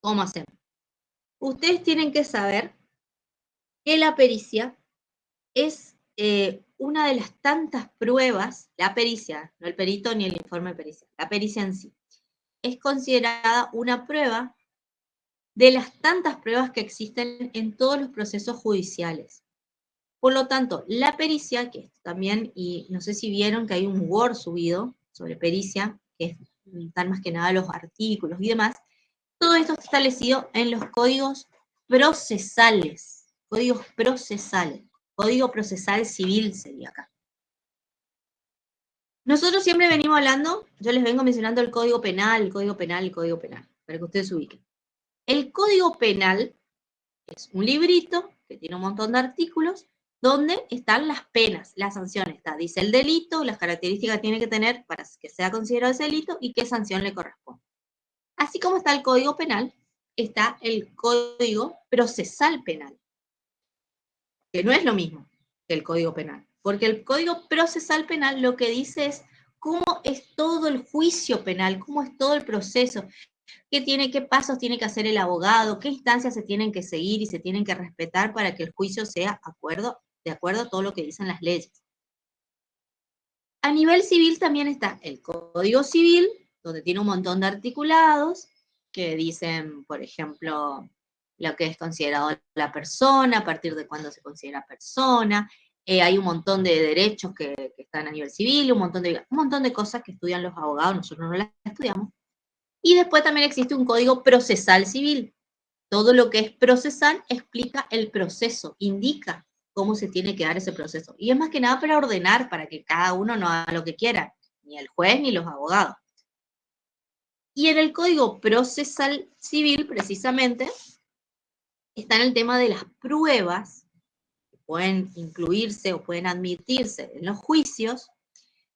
¿Cómo hacemos? Ustedes tienen que saber que la pericia es una de las tantas pruebas, la pericia, no el perito ni el informe de pericia, la pericia en sí, es considerada una prueba de las tantas pruebas que existen en todos los procesos judiciales. Por lo tanto, la pericia, que también, y no sé si vieron que hay un Word subido sobre pericia, que están más que nada los artículos y demás, todo esto está establecido en los códigos procesales, código procesal civil sería acá. Nosotros siempre venimos hablando, yo les vengo mencionando el código penal, el código penal, el código penal, para que ustedes se ubiquen. El código penal es un librito que tiene un montón de artículos donde están las penas, las sanciones. Dice el delito, las características que tiene que tener para que sea considerado ese delito y qué sanción le corresponde. Así como está el Código Penal, está el Código Procesal Penal, que no es lo mismo que el Código Penal, porque el Código Procesal Penal lo que dice es cómo es todo el juicio penal, cómo es todo el proceso, qué pasos tiene que hacer el abogado, qué instancias se tienen que seguir y se tienen que respetar para que el juicio sea de acuerdo a todo lo que dicen las leyes. A nivel civil también está el Código Civil, donde tiene un montón de articulados que dicen, por ejemplo, lo que es considerado la persona, a partir de cuándo se considera persona. Hay un montón de derechos que están a nivel civil, un montón de cosas que estudian los abogados, nosotros no las estudiamos. Y después también existe un código procesal civil. Todo lo que es procesal explica el proceso, indica cómo se tiene que dar ese proceso. Y es más que nada para ordenar, para que cada uno no haga lo que quiera, ni el juez ni los abogados. Y en el código procesal civil, precisamente, está en el tema de las pruebas, que pueden incluirse o pueden admitirse en los juicios,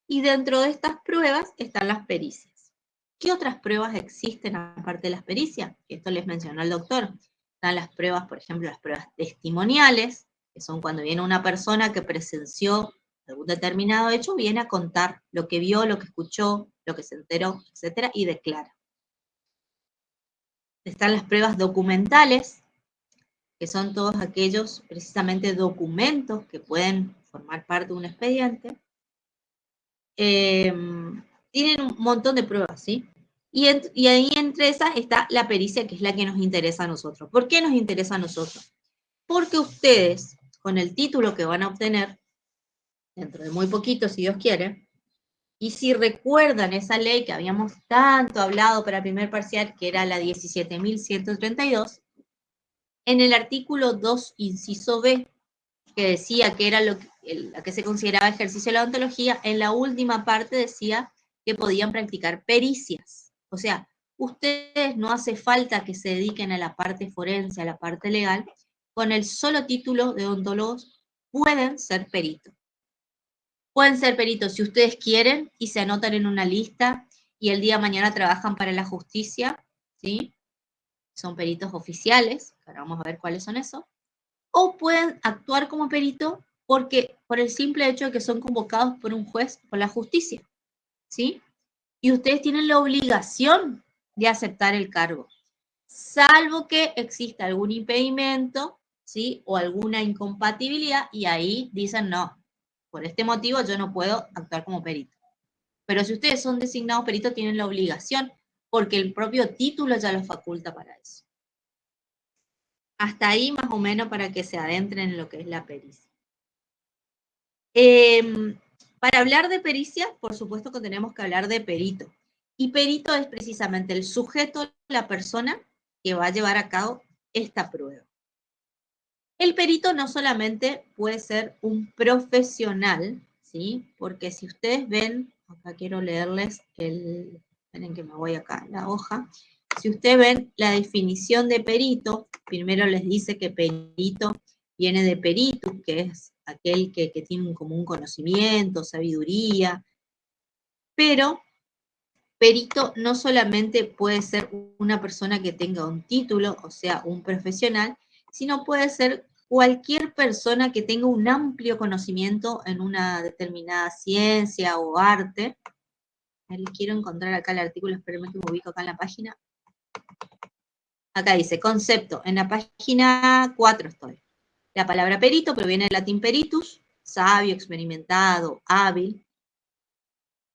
y dentro de estas pruebas están las pericias. ¿Qué otras pruebas existen aparte de las pericias? Esto les mencionó el doctor. Están las pruebas, por ejemplo, las pruebas testimoniales, que son cuando viene una persona que presenció algún determinado hecho, viene a contar lo que vio, lo que escuchó, lo que se enteró, etcétera, y declara. Están las pruebas documentales, que son todos aquellos precisamente documentos que pueden formar parte de un expediente. Tienen un montón de pruebas, ¿sí? Y ahí entre esas está la pericia, que es la que nos interesa a nosotros. ¿Por qué nos interesa a nosotros? Porque ustedes, con el título que van a obtener, dentro de muy poquito, si Dios quiere, y si recuerdan esa ley que habíamos tanto hablado para el primer parcial, que era la 17.132, en el artículo 2, inciso B, que decía que era lo que se consideraba ejercicio de la odontología, en la última parte decía que podían practicar pericias. O sea, ustedes no hace falta que se dediquen a la parte forense, a la parte legal, con el solo título de odontólogos pueden ser peritos. Pueden ser peritos si ustedes quieren y se anotan en una lista y el día de mañana trabajan para la justicia, ¿sí? Son peritos oficiales, ahora vamos a ver cuáles son esos. O pueden actuar como perito por el simple hecho de que son convocados por un juez por la justicia, ¿sí? Y ustedes tienen la obligación de aceptar el cargo, salvo que exista algún impedimento, ¿sí? O alguna incompatibilidad, y ahí dicen, no, por este motivo yo no puedo actuar como perito. Pero si ustedes son designados peritos, tienen la obligación, porque el propio título ya los faculta para eso. Hasta ahí más o menos para que se adentren en lo que es la pericia. Para hablar de pericia, por supuesto que tenemos que hablar de perito. Y perito es precisamente el sujeto, la persona que va a llevar a cabo esta prueba. El perito no solamente puede ser un profesional, ¿sí? Porque si ustedes ven, acá quiero leerles esperen que me voy acá, la hoja. Si ustedes ven la definición de perito, primero les dice que perito viene de peritus, que es aquel que tiene como un conocimiento, sabiduría, pero perito no solamente puede ser una persona que tenga un título, o sea, un profesional, sino puede ser cualquier persona que tenga un amplio conocimiento en una determinada ciencia o arte. Quiero encontrar acá el artículo, espérenme que me ubico acá en la página. Acá dice concepto, en la página 4 estoy. La palabra perito proviene del latín peritus, sabio, experimentado, hábil.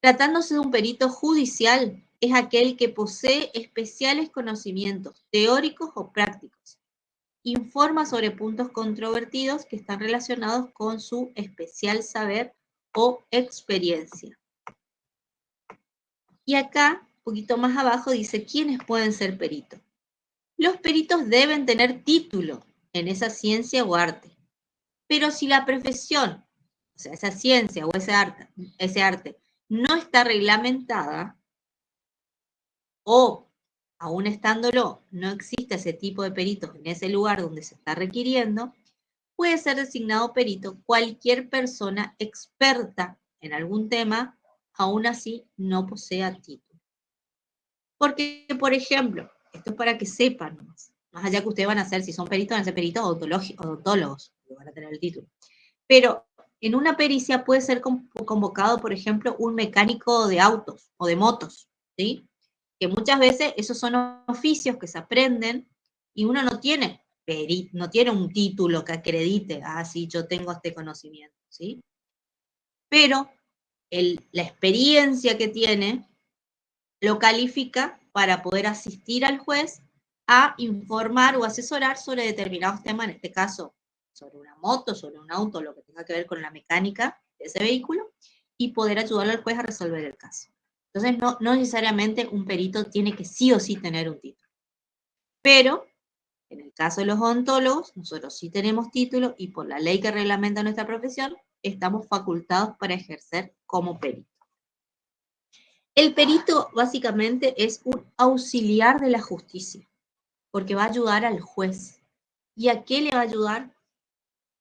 Tratándose de un perito judicial, es aquel que posee especiales conocimientos teóricos o prácticos. Informa sobre puntos controvertidos que están relacionados con su especial saber o experiencia. Y acá, un poquito más abajo, dice quiénes pueden ser peritos. Los peritos deben tener título en esa ciencia o arte. Pero si la profesión, o sea, esa ciencia o ese arte no está reglamentada, o aún estándolo, no existe ese tipo de peritos en ese lugar donde se está requiriendo, puede ser designado perito cualquier persona experta en algún tema, aún así no posea título. Porque, por ejemplo, esto es para que sepan, más allá que ustedes van a ser, si son peritos, van a ser peritos odontólogos, que van a tener el título. Pero en una pericia puede ser convocado, por ejemplo, un mecánico de autos o de motos, ¿sí? Que muchas veces esos son oficios que se aprenden y uno no tiene un título que acredite, sí, yo tengo este conocimiento, ¿sí? Pero la experiencia que tiene lo califica para poder asistir al juez a informar o asesorar sobre determinados temas, en este caso, sobre una moto, sobre un auto, lo que tenga que ver con la mecánica de ese vehículo, y poder ayudarle al juez a resolver el caso. Entonces, no necesariamente un perito tiene que sí o sí tener un título. Pero, en el caso de los odontólogos, nosotros sí tenemos título y por la ley que reglamenta nuestra profesión, estamos facultados para ejercer como perito. El perito básicamente es un auxiliar de la justicia, porque va a ayudar al juez. ¿Y a qué le va a ayudar?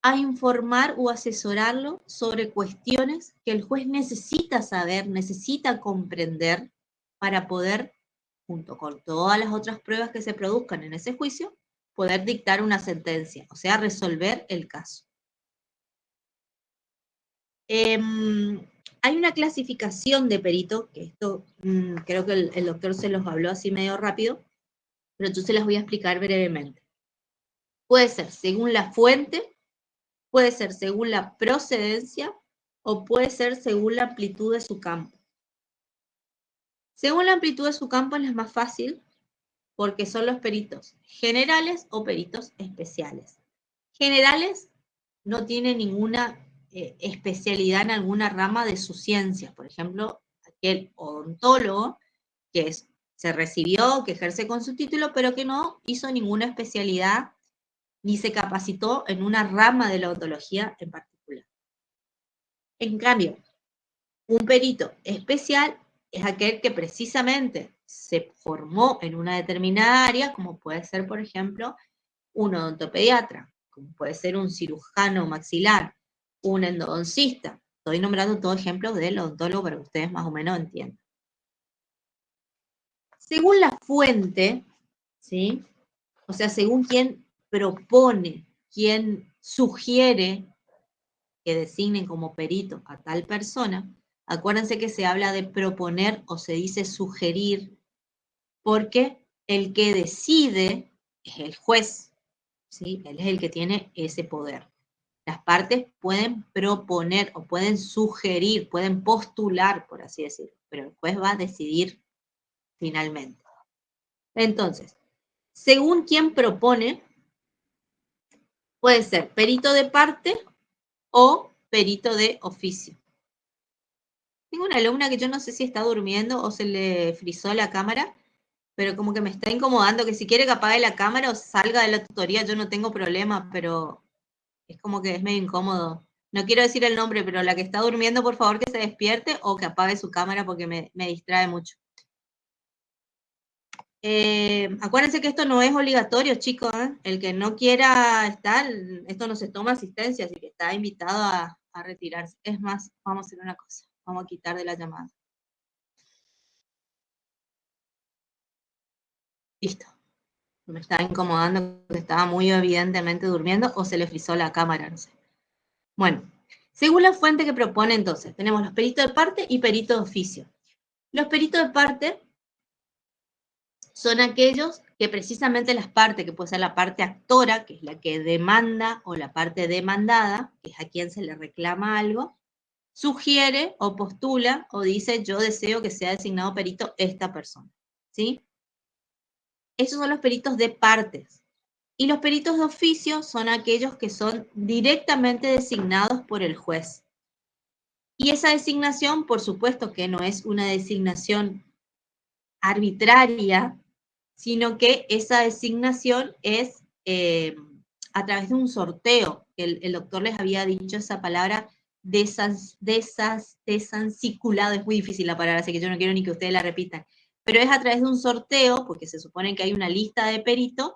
A informar o asesorarlo sobre cuestiones que el juez necesita saber, necesita comprender para poder, junto con todas las otras pruebas que se produzcan en ese juicio, poder dictar una sentencia, o sea, resolver el caso. Hay una clasificación de perito, que esto creo que el doctor se los habló así medio rápido, pero yo se las voy a explicar brevemente. Puede ser según la fuente, puede ser según la procedencia o puede ser según la amplitud de su campo. Según la amplitud de su campo es la más fácil porque son los peritos generales o peritos especiales. Generales no tienen ninguna especialidad en alguna rama de su ciencia. Por ejemplo, aquel odontólogo que se recibió, que ejerce con su título, pero que no hizo ninguna especialidad ni se capacitó en una rama de la odontología en particular. En cambio, un perito especial es aquel que precisamente se formó en una determinada área, como puede ser, por ejemplo, un odontopediatra, como puede ser un cirujano maxilar, un endodoncista. Estoy nombrando todos ejemplos del odontólogo para que ustedes más o menos entiendan. Según la fuente, ¿sí? O sea, según quien propone, quien sugiere que designen como perito a tal persona, acuérdense que se habla de proponer o se dice sugerir, porque el que decide es el juez, ¿sí? Él es el que tiene ese poder. Las partes pueden proponer o pueden sugerir, pueden postular, por así decirlo, pero el juez va a decidir finalmente. Entonces, según quien propone, puede ser perito de parte o perito de oficio. Tengo una alumna que yo no sé si está durmiendo o se le frizó la cámara, pero como que me está incomodando, que si quiere que apague la cámara o salga de la tutoría, yo no tengo problema, pero es como que es medio incómodo. No quiero decir el nombre, pero la que está durmiendo, por favor, que se despierte o que apague su cámara porque me distrae mucho. Acuérdense que esto no es obligatorio, chicos, ¿eh? El que no quiera estar, esto no se toma asistencia, así que está invitado a retirarse. Es más, vamos a hacer una cosa, vamos a quitar de la llamada. Listo. Me estaba incomodando, que estaba muy evidentemente durmiendo o se le frizó la cámara, no sé. Bueno, según la fuente que propone entonces, tenemos los peritos de parte y peritos de oficio. Los peritos de parte son aquellos que precisamente las partes, que puede ser la parte actora, que es la que demanda, o la parte demandada, que es a quien se le reclama algo, sugiere o postula o dice yo deseo que sea designado perito esta persona, ¿sí? Esos son los peritos de partes. Y los peritos de oficio son aquellos que son directamente designados por el juez. Y esa designación, por supuesto que no es una designación arbitraria, sino que esa designación es a través de un sorteo. El doctor les había dicho esa palabra desanciculado, es muy difícil la palabra, así que yo no quiero ni que ustedes la repitan, pero es a través de un sorteo, porque se supone que hay una lista de peritos,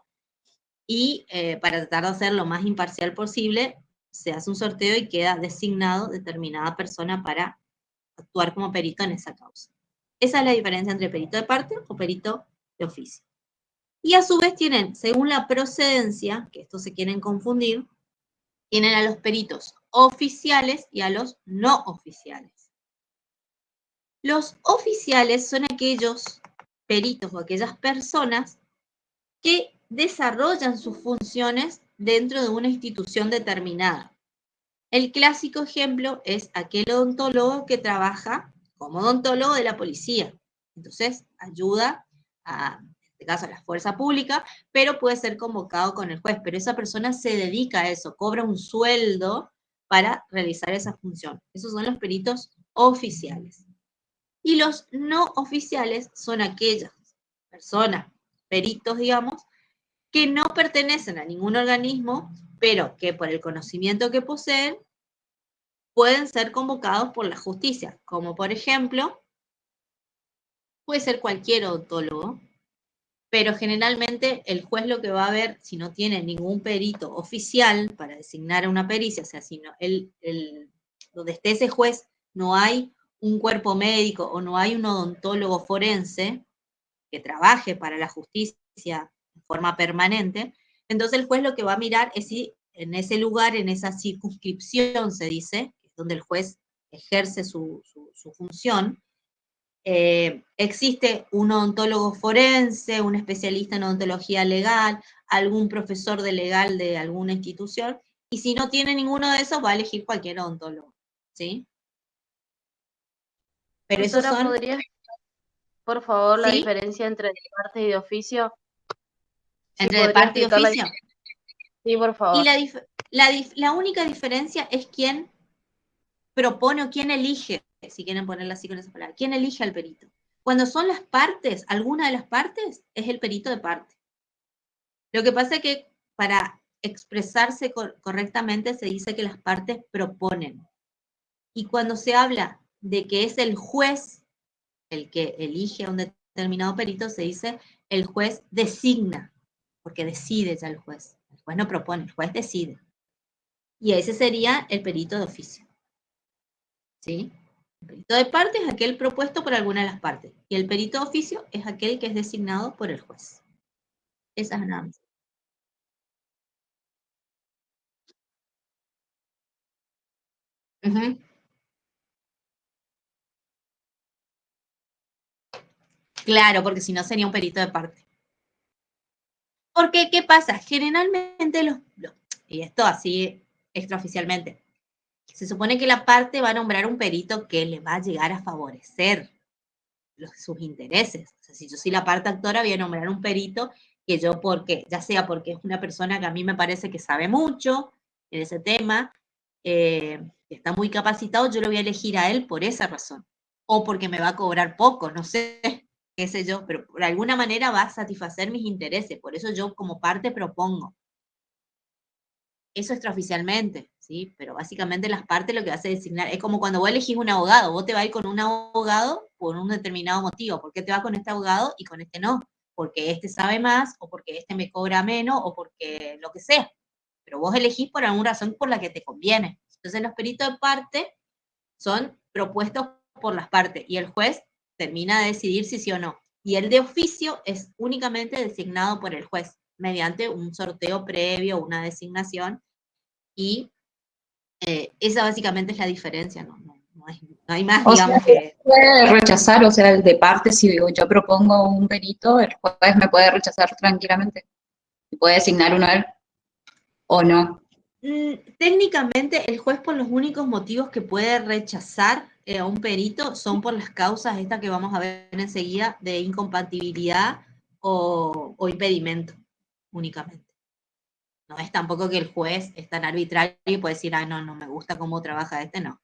y para tratar de hacer lo más imparcial posible, se hace un sorteo y queda designado determinada persona para actuar como perito en esa causa. Esa es la diferencia entre perito de parte o perito de oficio. Y a su vez tienen, según la procedencia, que estos se quieren confundir, tienen a los peritos oficiales y a los no oficiales. Los oficiales son aquellos peritos o aquellas personas que desarrollan sus funciones dentro de una institución determinada. El clásico ejemplo es aquel odontólogo que trabaja como odontólogo de la policía. Entonces, ayuda en este caso a la fuerza pública, pero puede ser convocado con el juez. Pero esa persona se dedica a eso, cobra un sueldo para realizar esa función. Esos son los peritos oficiales. Y los no oficiales son aquellas personas, peritos, digamos, que no pertenecen a ningún organismo, pero que por el conocimiento que poseen, pueden ser convocados por la justicia, como por ejemplo, puede ser cualquier odontólogo, pero generalmente el juez lo que va a ver, si no tiene ningún perito oficial para designar a una pericia, o sea, si no, donde esté ese juez no hay un cuerpo médico o no hay un odontólogo forense que trabaje para la justicia de forma permanente, entonces el juez lo que va a mirar es si en ese lugar, en esa circunscripción, se dice, donde el juez ejerce su función, existe un odontólogo forense, un especialista en odontología legal, algún profesor de legal de alguna institución, y si no tiene ninguno de esos, va a elegir cualquier odontólogo, ¿sí? Pero esos Doctora, son, ¿podrías, por favor, la ¿sí? diferencia entre de parte y de oficio? Sí, Entre de podría parte y explicar la oficio. diferencia. Sí, por Y favor. la única diferencia es quién propone o quién elige, si quieren ponerla así con esa palabra, quién elige al perito. Cuando son las partes, alguna de las partes, es el perito de parte. Lo que pasa es que para expresarse correctamente se dice que las partes proponen. Y cuando se habla de que es el juez el que elige a un determinado perito, se dice el juez designa, porque decide ya el juez. El juez no propone, el juez decide. Y ese sería el perito de oficio. ¿Sí? El perito de parte es aquel propuesto por alguna de las partes. Y el perito de oficio es aquel que es designado por el juez. Esa es nada más. Ujú. Claro, porque si no sería un perito de parte. Porque, ¿qué pasa? Generalmente y esto así extraoficialmente, se supone que la parte va a nombrar un perito que le va a llegar a favorecer sus intereses. O sea, si yo soy la parte actora, voy a nombrar un perito que yo, porque, ya sea porque es una persona que a mí me parece que sabe mucho en ese tema, que está muy capacitado, yo lo voy a elegir a él por esa razón. O porque me va a cobrar poco, no sé, qué sé yo, pero por alguna manera va a satisfacer mis intereses. Por eso yo como parte propongo. Eso extraoficialmente, ¿sí? Pero básicamente las partes lo que hace designar, es como cuando vos elegís un abogado, vos te vas a ir con un abogado por un determinado motivo. ¿Por qué te vas con este abogado y con este no? Porque este sabe más, o porque este me cobra menos, o porque lo que sea. Pero vos elegís por alguna razón por la que te conviene. Entonces los peritos de parte son propuestos por las partes y el juez termina de decidir si sí o no. Y el de oficio es únicamente designado por el juez mediante un sorteo previo, una designación, y esa básicamente es la diferencia, no hay más, O sea, digamos, que... puede rechazar, o sea, el de parte, si digo, yo propongo un perito, el juez me puede rechazar tranquilamente. Y puede designar uno a él o no. Técnicamente, el juez por los únicos motivos que puede rechazar a un perito son por las causas estas que vamos a ver enseguida de incompatibilidad o impedimento, únicamente. No es tampoco que el juez es tan arbitrario y puede decir, no, no me gusta cómo trabaja este, no.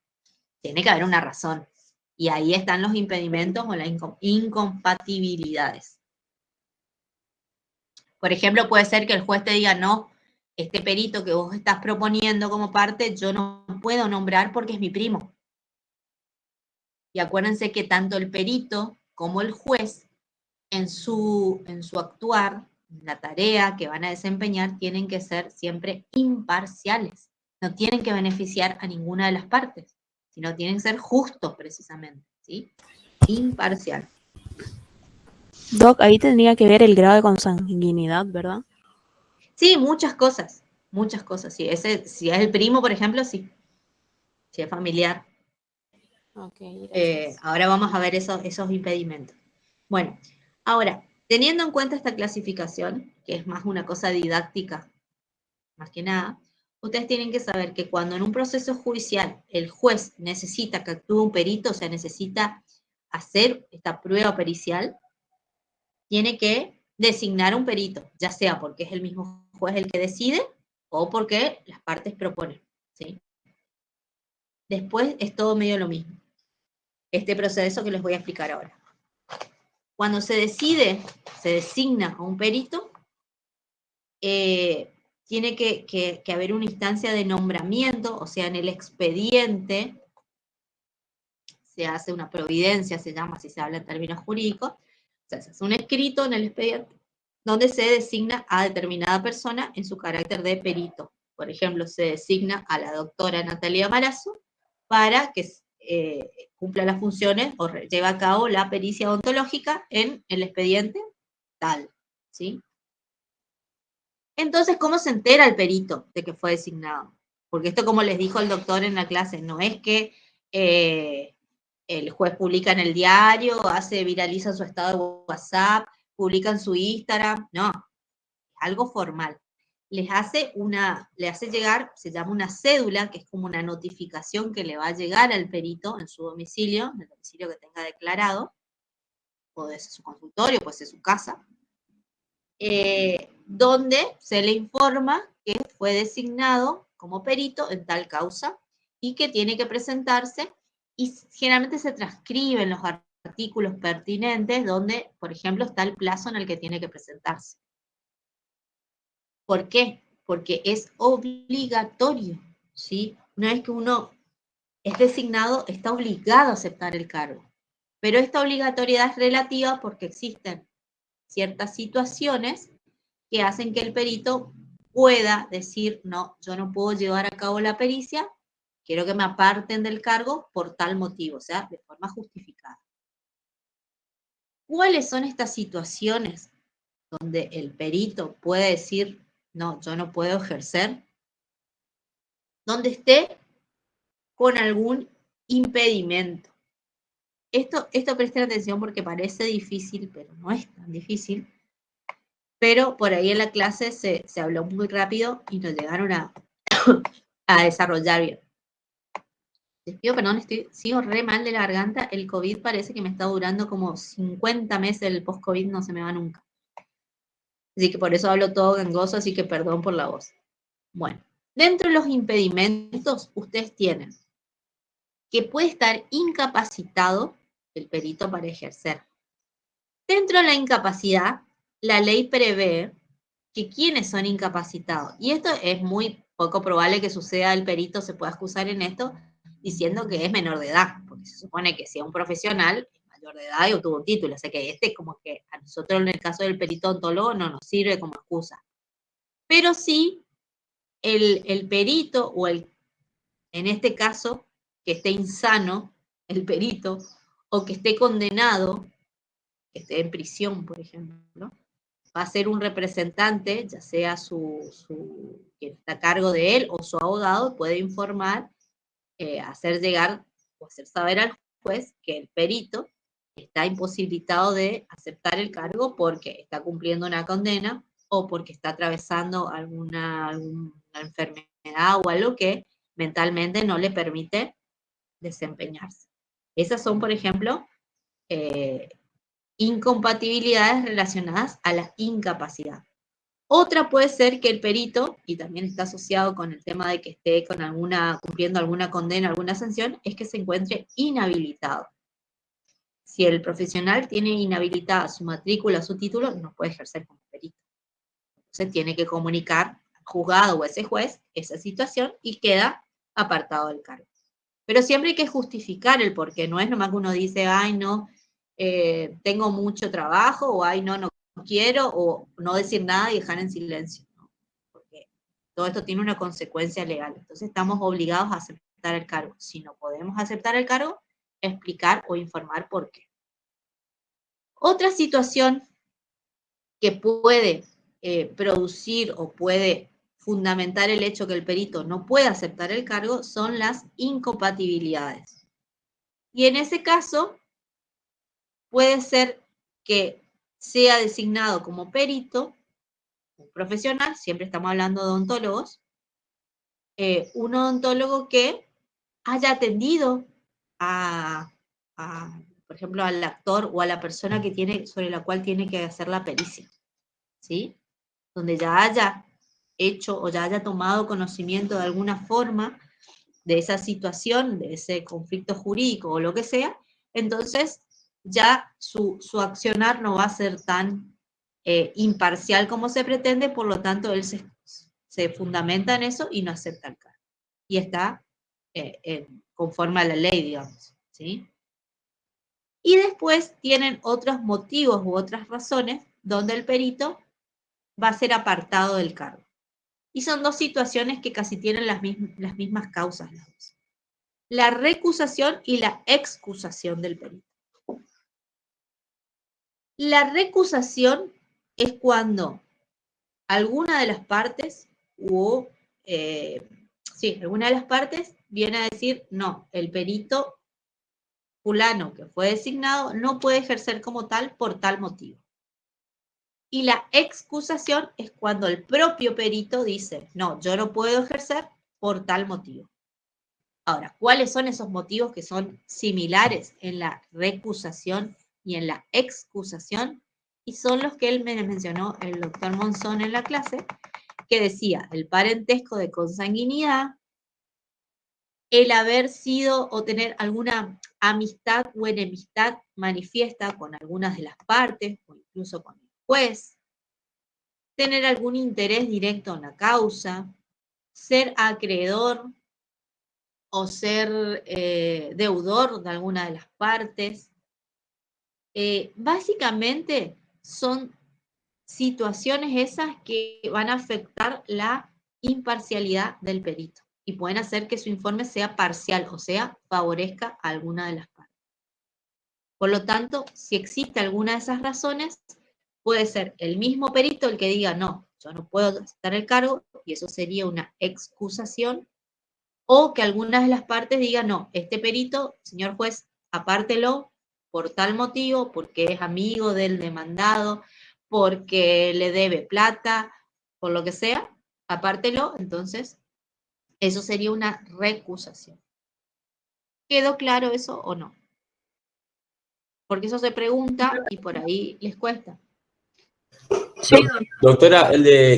Tiene que haber una razón. Y ahí están los impedimentos o las incompatibilidades. Por ejemplo, puede ser que el juez te diga, no, este perito que vos estás proponiendo como parte, yo no puedo nombrar porque es mi primo. Y acuérdense que tanto el perito como el juez, en su actuar, la tarea que van a desempeñar, tienen que ser siempre imparciales. No tienen que beneficiar a ninguna de las partes, sino tienen que ser justos precisamente, ¿sí? Imparcial. Doc, ahí tendría que ver el grado de consanguinidad, ¿verdad? Sí, muchas cosas. Sí, si es el primo, por ejemplo, sí. Si es familiar. Ok, gracias. Ahora vamos a ver esos impedimentos. Bueno, ahora, teniendo en cuenta esta clasificación, que es más una cosa didáctica, más que nada, ustedes tienen que saber que cuando en un proceso judicial el juez necesita que actúe un perito, o sea, necesita hacer esta prueba pericial, tiene que designar un perito, ya sea porque es el mismo juez el que decide o porque las partes proponen, ¿sí? Después es todo medio lo mismo. Este proceso que les voy a explicar ahora. Cuando se designa a un perito, tiene que haber una instancia de nombramiento, o sea, en el expediente se hace una providencia, se llama, si se habla en términos jurídicos, o sea, se hace un escrito en el expediente donde se designa a determinada persona en su carácter de perito. Por ejemplo, se designa a la doctora Natalia Marazo para que cumpla las funciones o lleve a cabo la pericia odontológica en el expediente tal, ¿sí? Entonces, ¿cómo se entera el perito de que fue designado? Porque esto, como les dijo el doctor en la clase, no es que el juez publica en el diario, viraliza su estado de WhatsApp, publica en su Instagram, no, algo formal. Le hace llegar, se llama una cédula, que es como una notificación que le va a llegar al perito en su domicilio, en el domicilio que tenga declarado, o de su consultorio, puede ser su casa, donde se le informa que fue designado como perito en tal causa y que tiene que presentarse, y generalmente se transcriben los artículos pertinentes donde, por ejemplo, está el plazo en el que tiene que presentarse. ¿Por qué? Porque es obligatorio, ¿sí? Una vez que uno es designado, está obligado a aceptar el cargo. Pero esta obligatoriedad es relativa porque existen ciertas situaciones que hacen que el perito pueda decir, no, yo no puedo llevar a cabo la pericia, quiero que me aparten del cargo por tal motivo, o sea, de forma justificada. ¿Cuáles son estas situaciones donde el perito puede decir, no, yo no puedo ejercer? Donde esté con algún impedimento. Esto presten atención porque parece difícil, pero no es tan difícil. Pero por ahí en la clase se habló muy rápido y nos llegaron a desarrollar bien. Les pido perdón, sigo re mal de la garganta. El COVID parece que me está durando como 50 meses, el post-COVID no se me va nunca. Así que por eso hablo todo gangoso, así que perdón por la voz. Bueno, dentro de los impedimentos, ustedes tienen que puede estar incapacitado el perito para ejercer. Dentro de la incapacidad, la ley prevé que quienes son incapacitados, y esto es muy poco probable que suceda, el perito se pueda excusar en esto diciendo que es menor de edad, porque se supone que si es un profesional, es mayor de edad y obtuvo un título, o sea que como que a nosotros en el caso del perito odontólogo no nos sirve como excusa. Pero sí, el perito o en este caso, que esté insano, el perito, o que esté condenado, que esté en prisión, por ejemplo, va a ser un representante, ya sea quien está a cargo de él o su abogado, puede informar, hacer llegar o hacer saber al juez que el perito está imposibilitado de aceptar el cargo porque está cumpliendo una condena o porque está atravesando alguna enfermedad o algo que mentalmente no le permite desempeñarse. Esas son, por ejemplo, incompatibilidades relacionadas a la incapacidad. Otra puede ser que el perito, y también está asociado con el tema de que esté cumpliendo alguna condena, alguna sanción, es que se encuentre inhabilitado. Si el profesional tiene inhabilitada su matrícula, su título, no puede ejercer como perito. Entonces tiene que comunicar al juzgado o a ese juez esa situación y queda apartado del cargo. Pero siempre hay que justificar el porqué, no es nomás que uno dice, ay, no, tengo mucho trabajo, o ay, no quiero, o no decir nada y dejar en silencio, ¿no? Porque todo esto tiene una consecuencia legal. Entonces estamos obligados a aceptar el cargo. Si no podemos aceptar el cargo, explicar o informar por qué. Otra situación que puede producir o puede fundamentar el hecho que el perito no puede aceptar el cargo son las incompatibilidades. Y en ese caso, puede ser que sea designado como perito, un profesional, siempre estamos hablando de odontólogos, un odontólogo que haya atendido por ejemplo, al actor o a la persona sobre la cual tiene que hacer la pericia, ¿sí? Donde ya haya hecho o ya haya tomado conocimiento de alguna forma de esa situación, de ese conflicto jurídico o lo que sea, entonces ya su accionar no va a ser tan imparcial como se pretende, por lo tanto él se fundamenta en eso y no acepta el cargo. Y está conforme a la ley, digamos, ¿sí? Y después tienen otros motivos u otras razones donde el perito va a ser apartado del cargo. Y son dos situaciones que casi tienen las mismas causas. La recusación y la excusación del perito. La recusación es cuando alguna de las partes alguna de las partes viene a decir, no, el perito fulano que fue designado no puede ejercer como tal por tal motivo. Y la excusación es cuando el propio perito dice, no, yo no puedo ejercer por tal motivo. Ahora, ¿cuáles son esos motivos que son similares en la recusación y en la excusación? Y son los que él me mencionó el doctor Monzón en la clase, que decía el parentesco de consanguinidad, el haber sido o tener alguna amistad o enemistad manifiesta con algunas de las partes, o incluso con el juez, tener algún interés directo en la causa, ser acreedor o ser deudor de alguna de las partes. Básicamente son situaciones esas que van a afectar la imparcialidad del perito y pueden hacer que su informe sea parcial, o sea, favorezca a alguna de las partes. Por lo tanto, si existe alguna de esas razones, puede ser el mismo perito el que diga, no, yo no puedo aceptar el cargo, y eso sería una excusación, o que algunas de las partes digan, no, este perito, señor juez, apártelo por tal motivo, porque es amigo del demandado, porque le debe plata, por lo que sea, apártelo, entonces eso sería una recusación. ¿Quedó claro eso o no? Porque eso se pregunta y por ahí les cuesta. Sí, Doctora, el de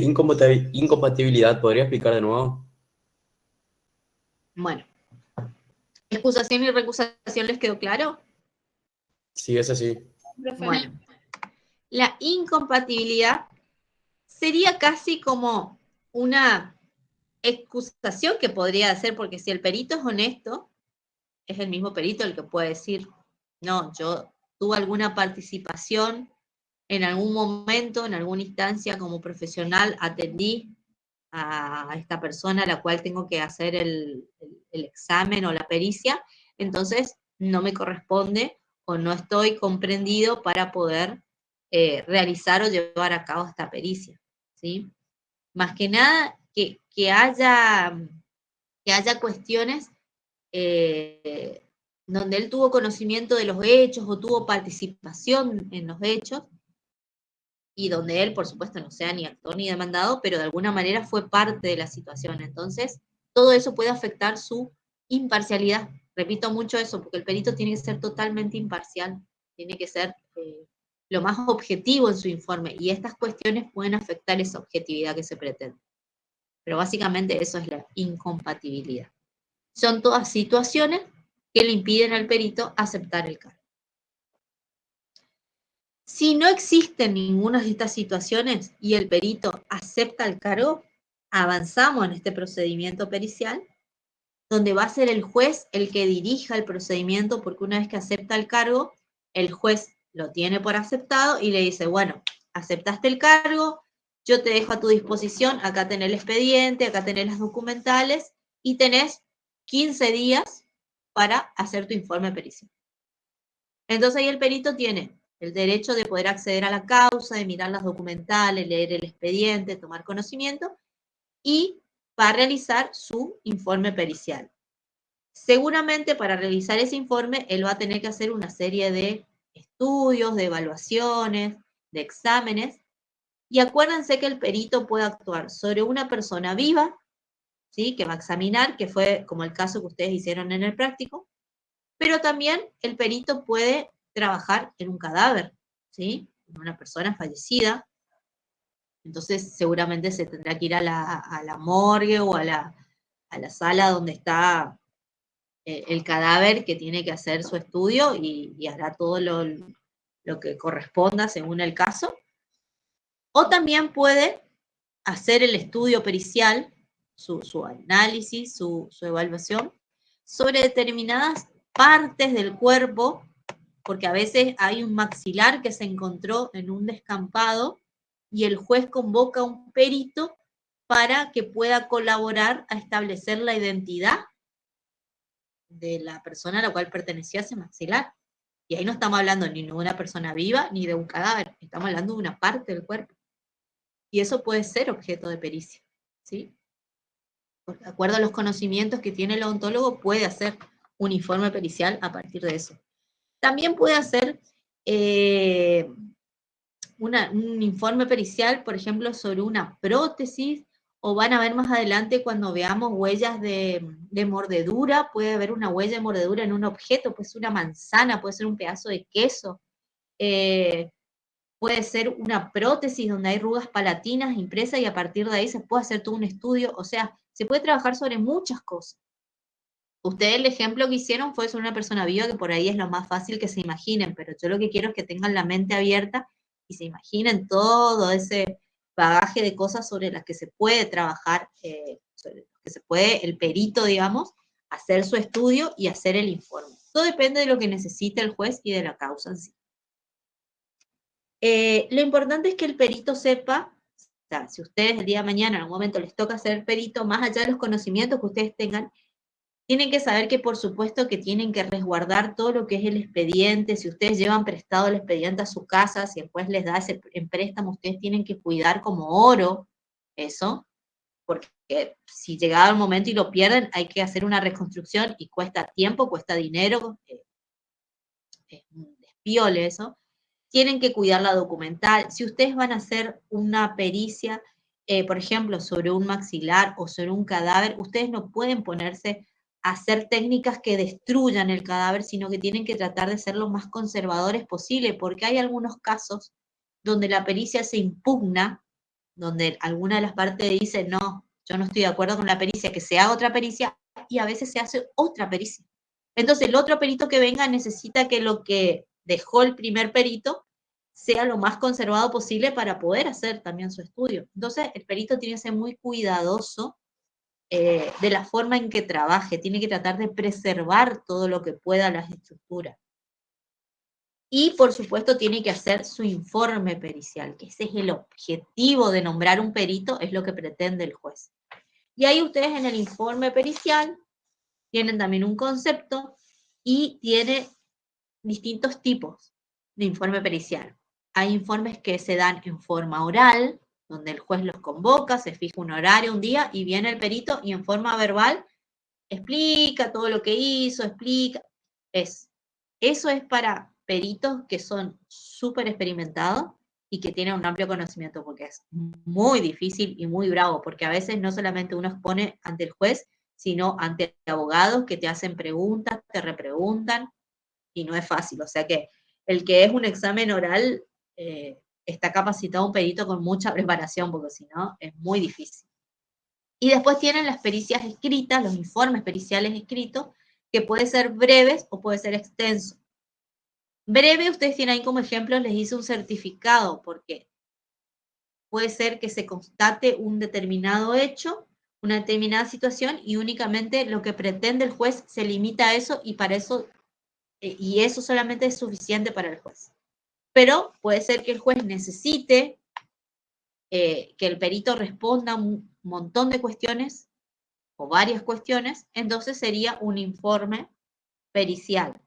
incompatibilidad, ¿podría explicar de nuevo? Bueno, ¿excusación y recusación les quedó claro? Sí, es así. Bueno, la incompatibilidad sería casi como una excusación que podría hacer, porque si el perito es honesto, es el mismo perito el que puede decir, no, yo tuve alguna participación en algún momento, en alguna instancia como profesional, atendí a esta persona a la cual tengo que hacer el examen o la pericia, entonces no me corresponde o no estoy comprendido para poder realizar o llevar a cabo esta pericia, ¿sí? Más que nada que haya cuestiones donde él tuvo conocimiento de los hechos o tuvo participación en los hechos, y donde él, por supuesto, no sea ni actor ni demandado, pero de alguna manera fue parte de la situación. Entonces, todo eso puede afectar su imparcialidad. Repito mucho eso, porque el perito tiene que ser totalmente imparcial, tiene que ser lo más objetivo en su informe, y estas cuestiones pueden afectar esa objetividad que se pretende. Pero básicamente eso es la incompatibilidad. Son todas situaciones que le impiden al perito aceptar el cargo. Si no existen ninguna de estas situaciones y el perito acepta el cargo, avanzamos en este procedimiento pericial, donde va a ser el juez el que dirija el procedimiento, porque una vez que acepta el cargo, el juez lo tiene por aceptado y le dice, bueno, aceptaste el cargo, yo te dejo a tu disposición, acá tenés el expediente, acá tenés las documentales y tenés 15 días para hacer tu informe pericial. Entonces ahí el perito tiene el derecho de poder acceder a la causa, de mirar las documentales, leer el expediente, tomar conocimiento y va a realizar su informe pericial. Seguramente para realizar ese informe él va a tener que hacer una serie de estudios, de evaluaciones, de exámenes, y acuérdense que el perito puede actuar sobre una persona viva, ¿sí? Que va a examinar, que fue como el caso que ustedes hicieron en el práctico, pero también el perito puede trabajar en un cadáver, ¿sí? En una persona fallecida. Entonces seguramente se tendrá que ir a la morgue o a la sala donde está el cadáver, que tiene que hacer su estudio y hará todo lo que corresponda según el caso. O también puede hacer el estudio pericial, su análisis, su evaluación, sobre determinadas partes del cuerpo, porque a veces hay un maxilar que se encontró en un descampado y el juez convoca a un perito para que pueda colaborar a establecer la identidad de la persona a la cual pertenecía ese maxilar. Y ahí no estamos hablando ni de una persona viva ni de un cadáver, estamos hablando de una parte del cuerpo. Y eso puede ser objeto de pericia, ¿sí? De acuerdo a los conocimientos que tiene el odontólogo, puede hacer un informe pericial a partir de eso. También puede hacer un informe pericial, por ejemplo, sobre una prótesis, o van a ver más adelante cuando veamos huellas de mordedura, puede haber una huella de mordedura en un objeto, puede ser una manzana, puede ser un pedazo de queso, puede ser una prótesis donde hay rugas palatinas impresas y a partir de ahí se puede hacer todo un estudio, o sea, se puede trabajar sobre muchas cosas. Ustedes el ejemplo que hicieron fue sobre una persona viva, que por ahí es lo más fácil que se imaginen, pero yo lo que quiero es que tengan la mente abierta y se imaginen todo ese bagaje de cosas sobre las que se puede trabajar, sobre las que se puede, el perito, digamos, hacer su estudio y hacer el informe. Todo depende de lo que necesite el juez y de la causa en sí. Lo importante es que el perito sepa, o sea, si ustedes el día de mañana en algún momento les toca ser perito, más allá de los conocimientos que ustedes tengan, tienen que saber que por supuesto que tienen que resguardar todo lo que es el expediente. Si ustedes llevan prestado el expediente a su casa, si el juez les da ese en préstamo, ustedes tienen que cuidar como oro eso, porque si llegado el momento y lo pierden, hay que hacer una reconstrucción y cuesta tiempo, cuesta dinero, es un despiole eso. Tienen que cuidar la documental. Si ustedes van a hacer una pericia, por ejemplo, sobre un maxilar o sobre un cadáver, ustedes no pueden ponerse a hacer técnicas que destruyan el cadáver, sino que tienen que tratar de ser lo más conservadores posible, porque hay algunos casos donde la pericia se impugna, donde alguna de las partes dice, no, yo no estoy de acuerdo con la pericia, que se haga otra pericia, y a veces se hace otra pericia. Entonces, el otro perito que venga necesita que lo que dejó el primer perito sea lo más conservado posible para poder hacer también su estudio. Entonces, el perito tiene que ser muy cuidadoso de la forma en que trabaje, tiene que tratar de preservar todo lo que pueda las estructuras. Y, por supuesto, tiene que hacer su informe pericial, que ese es el objetivo de nombrar un perito, es lo que pretende el juez. Y ahí ustedes en el informe pericial tienen también un concepto y tiene distintos tipos de informe pericial. Hay informes que se dan en forma oral, donde el juez los convoca, se fija un horario, un día, y viene el perito y en forma verbal explica todo lo que hizo, explica. Eso es para peritos que son súper experimentados y que tienen un amplio conocimiento, porque es muy difícil y muy bravo, porque a veces no solamente uno expone ante el juez, sino ante abogados que te hacen preguntas, te repreguntan, y no es fácil. O sea que el que es un examen oral está capacitado un perito con mucha preparación, porque si no, es muy difícil. Y después tienen las pericias escritas, los informes periciales escritos, que pueden ser breves o puede ser extensos. Breve, ustedes tienen ahí como ejemplo, les hice un certificado, porque puede ser que se constate un determinado hecho, una determinada situación, y únicamente lo que pretende el juez se limita a eso, y para eso, y eso solamente es suficiente para el juez. Pero puede ser que el juez necesite que el perito responda a un montón de cuestiones o varias cuestiones, entonces sería un informe pericial,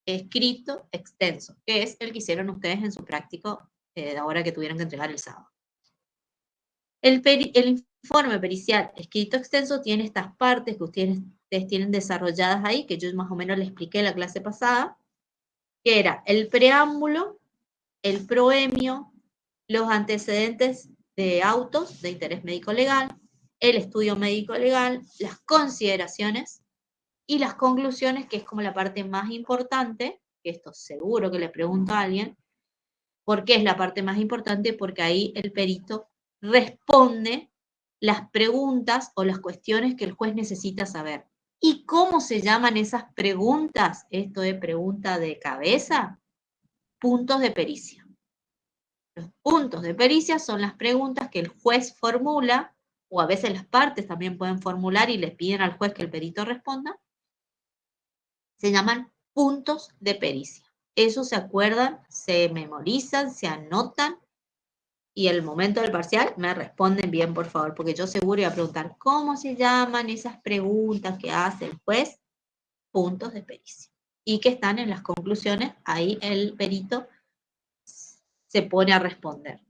escrito, extenso, que es el que hicieron ustedes en su práctico ahora que tuvieron que entregar el sábado. El informe pericial escrito extenso tiene estas partes que ustedes tienen desarrolladas ahí, que yo más o menos les expliqué en la clase pasada, que era el preámbulo, el proemio, los antecedentes de autos de interés médico legal, el estudio médico legal, las consideraciones y las conclusiones, que es como la parte más importante, que esto seguro que le pregunto a alguien. ¿Por qué es la parte más importante? Porque ahí el perito responde las preguntas o las cuestiones que el juez necesita saber. ¿Y cómo se llaman esas preguntas? Esto es pregunta de cabeza. Puntos de pericia. Los puntos de pericia son las preguntas que el juez formula, o a veces las partes también pueden formular y les piden al juez que el perito responda. Se llaman puntos de pericia. Eso se acuerdan, se memorizan, se anotan, y el momento del parcial me responden bien, por favor, porque yo seguro iba a preguntar cómo se llaman esas preguntas que hace el juez. Puntos de pericia. Y que están en las conclusiones, ahí el perito se pone a responder.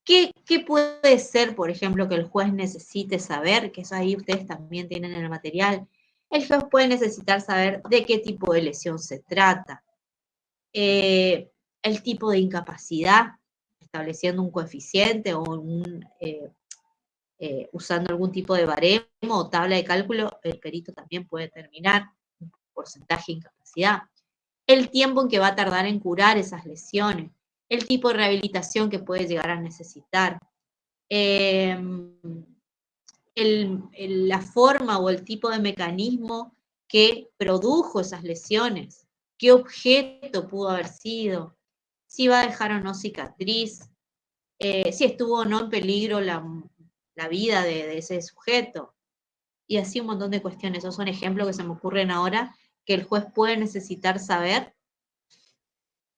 ¿Qué puede ser, por ejemplo, que el juez necesite saber? Que eso ahí ustedes también tienen en el material. El juez puede necesitar saber de qué tipo de lesión se trata, el tipo de incapacidad, estableciendo un coeficiente o usando algún tipo de baremo o tabla de cálculo, el perito también puede determinar un porcentaje de incapacidad, el tiempo en que va a tardar en curar esas lesiones, el tipo de rehabilitación que puede llegar a necesitar, la forma o el tipo de mecanismo que produjo esas lesiones, qué objeto pudo haber sido, si va a dejar o no cicatriz, si estuvo o no en peligro la vida de ese sujeto, y así un montón de cuestiones. Esos son ejemplos que se me ocurren ahora que el juez puede necesitar saber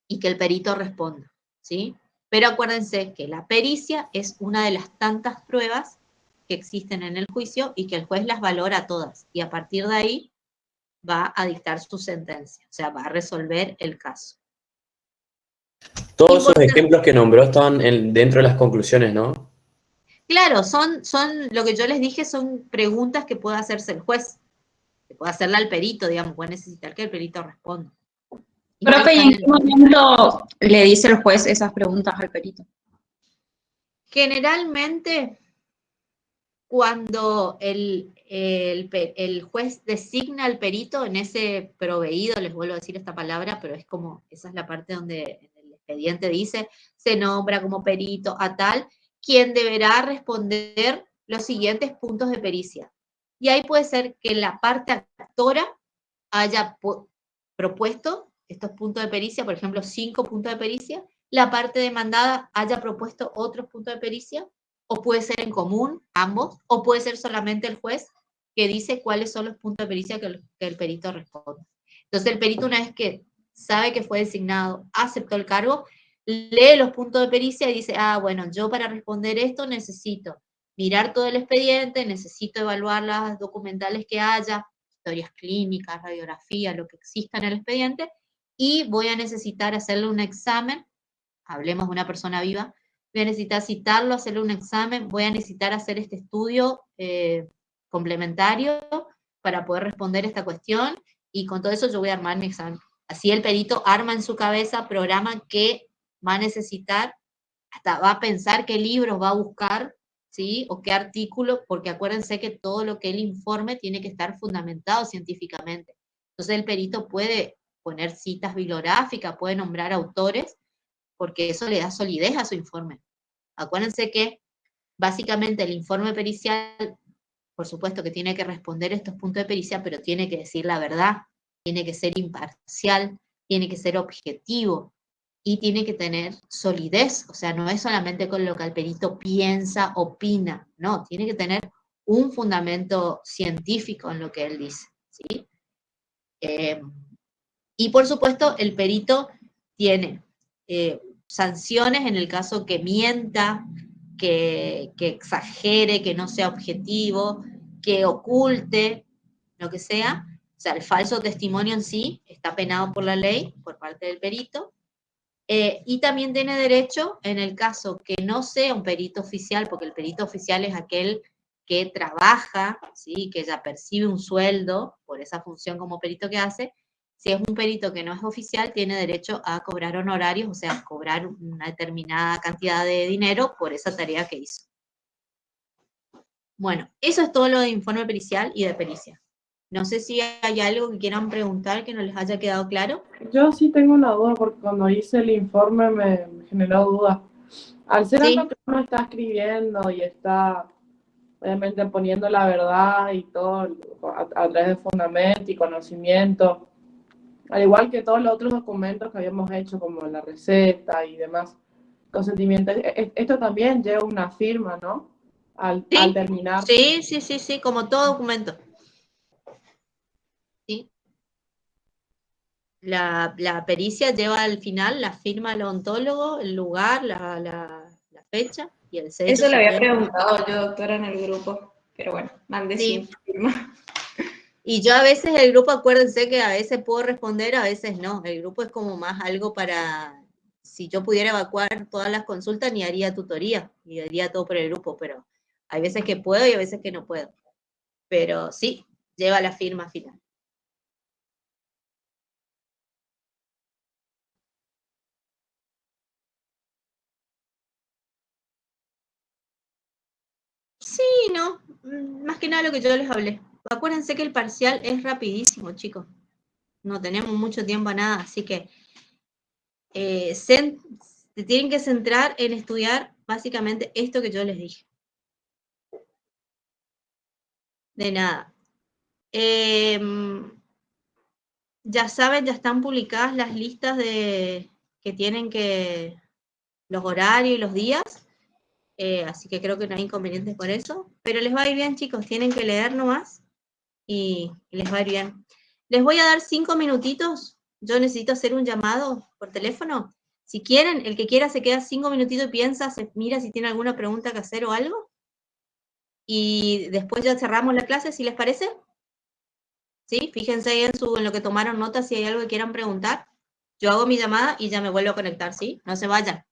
y que el perito responda, ¿sí? Pero acuérdense que la pericia es una de las tantas pruebas que existen en el juicio y que el juez las valora todas, y a partir de ahí va a dictar su sentencia, o sea, va a resolver el caso. Todos esos ejemplos que nombró estaban dentro de las conclusiones, ¿no? Claro, son lo que yo les dije, son preguntas que puede hacerse el juez, que puede hacerle al perito, digamos, puede necesitar que el perito responda. Profe, ¿y en qué momento le dice el juez esas preguntas al perito? Generalmente, cuando el juez designa al perito en ese proveído, les vuelvo a decir esta palabra, pero es como, esa es la parte donde en el expediente dice, se nombra como perito a tal, quien deberá responder los siguientes puntos de pericia. Y ahí puede ser que la parte actora haya propuesto estos puntos de pericia, por ejemplo, 5 puntos de pericia, la parte demandada haya propuesto otros puntos de pericia, o puede ser en común ambos, o puede ser solamente el juez que dice cuáles son los puntos de pericia que el perito responde. Entonces el perito, una vez que sabe que fue designado, aceptó el cargo, lee los puntos de pericia y dice, bueno, yo para responder esto necesito mirar todo el expediente, necesito evaluar las documentales que haya, historias clínicas, radiografía, lo que exista en el expediente, y voy a necesitar hacerle un examen, hablemos de una persona viva, voy a necesitar citarlo, hacerle un examen, voy a necesitar hacer este estudio complementario para poder responder esta cuestión, y con todo eso yo voy a armar mi examen. Así el perito arma en su cabeza, programa qué va a necesitar, hasta va a pensar qué libros va a buscar, ¿sí? O qué artículo, porque acuérdense que todo lo que él informe tiene que estar fundamentado científicamente. Entonces el perito puede poner citas bibliográficas, puede nombrar autores, porque eso le da solidez a su informe. Acuérdense que básicamente el informe pericial, por supuesto que tiene que responder estos puntos de pericia, pero tiene que decir la verdad, tiene que ser imparcial, tiene que ser objetivo y tiene que tener solidez. O sea, no es solamente con lo que el perito piensa, opina, no, tiene que tener un fundamento científico en lo que él dice, ¿sí? Y por supuesto, el perito tiene sanciones en el caso que mienta, que exagere, que no sea objetivo, que oculte, lo que sea. O sea, el falso testimonio en sí está penado por la ley, por parte del perito. Y también tiene derecho, en el caso que no sea un perito oficial, porque el perito oficial es aquel que trabaja, ¿sí? Que ya percibe un sueldo por esa función como perito que hace. Si es un perito que no es oficial, tiene derecho a cobrar honorarios, o sea, cobrar una determinada cantidad de dinero por esa tarea que hizo. Bueno, eso es todo lo de informe pericial y de pericia. No sé si hay algo que quieran preguntar que no les haya quedado claro. Yo sí tengo una duda porque cuando hice el informe me generó dudas. Al ser Sí. algo que uno está escribiendo y está obviamente poniendo la verdad y todo a través de fundamento y conocimiento, al igual que todos los otros documentos que habíamos hecho como la receta y demás, consentimiento, esto también lleva una firma, ¿no? Al terminar. Sí, como todo documento. ¿Sí? La pericia lleva al final la firma del odontólogo, el lugar, la fecha y el sello. Eso lo había preguntado yo, doctora, en el grupo, pero bueno, mandé sin firma. Y yo a veces el grupo, acuérdense que a veces puedo responder, a veces no. El grupo es como más algo para, si yo pudiera evacuar todas las consultas, ni haría tutoría, ni haría todo por el grupo, pero hay veces que puedo y a veces que no puedo. Pero sí, lleva la firma final. Sí, no, más que nada lo que yo les hablé. Acuérdense que el parcial es rapidísimo, chicos. No tenemos mucho tiempo a nada, así que se tienen que centrar en estudiar básicamente esto que yo les dije. De nada. Ya saben, ya están publicadas las listas que tienen que, los horarios y los días. Así que creo que no hay inconvenientes por eso. Pero les va a ir bien, chicos. Tienen que leer nomás y les va a ir bien. Les voy a dar 5 minutitos. Yo necesito hacer un llamado por teléfono. Si quieren, el que quiera se queda 5 minutitos y piensa, se mira si tiene alguna pregunta que hacer o algo. Y después ya cerramos la clase, si les parece. ¿Sí? Fíjense ahí en lo que tomaron nota si hay algo que quieran preguntar. Yo hago mi llamada y ya me vuelvo a conectar, ¿sí? No se vayan.